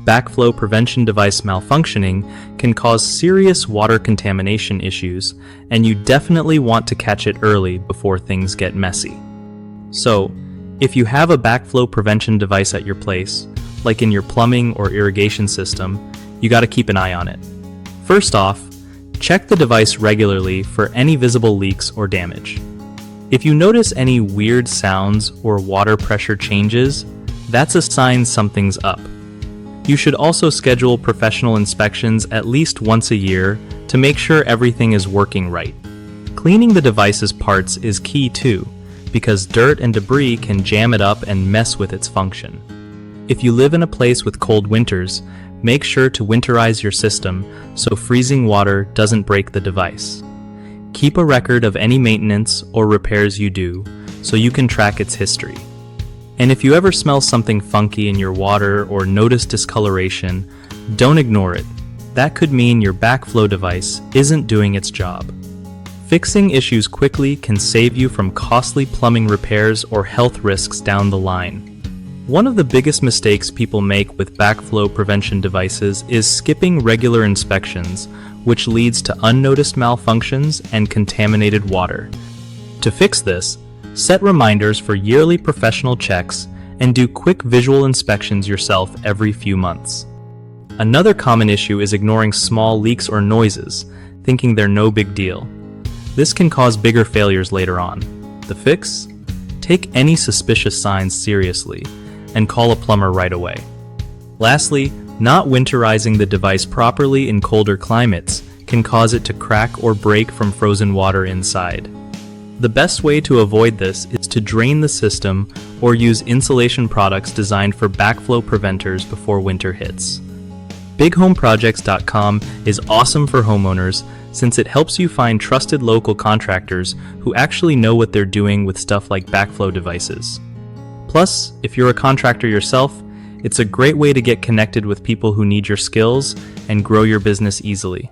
backflow prevention device malfunctioning can cause serious water contamination issues, and you definitely want to catch it early before things get messy. So, if you have a backflow prevention device at your place, like in your plumbing or irrigation system, you gotta keep an eye on it. First off, check the device regularly for any visible leaks or damage. If you notice any weird sounds or water pressure changes, that's a sign something's up. You should also schedule professional inspections at least once a year to make sure everything is working right. Cleaning the device's parts is key too, because dirt and debris can jam it up and mess with its function. If you live in a place with cold winters, make sure to winterize your system so freezing water doesn't break the device. Keep a record of any maintenance or repairs you do so you can track its history. And if you ever smell something funky in your water or notice discoloration, don't ignore it. That could mean your backflow device isn't doing its job. Fixing issues quickly can save you from costly plumbing repairs or health risks down the line. One of the biggest mistakes people make with backflow prevention devices is skipping regular inspections, which leads to unnoticed malfunctions and contaminated water. To fix this, set reminders for yearly professional checks and do quick visual inspections yourself every few months. Another common issue is ignoring small leaks or noises, thinking they're no big deal. This can cause bigger failures later on. The fix? Take any suspicious signs seriously and call a plumber right away. Lastly, not winterizing the device properly in colder climates can cause it to crack or break from frozen water inside. The best way to avoid this is to drain the system or use insulation products designed for backflow preventers before winter hits. BigHomeProjects.com is awesome for homeowners since it helps you find trusted local contractors who actually know what they're doing with stuff like backflow devices. Plus, if you're a contractor yourself, it's a great way to get connected with people who need your skills and grow your business easily.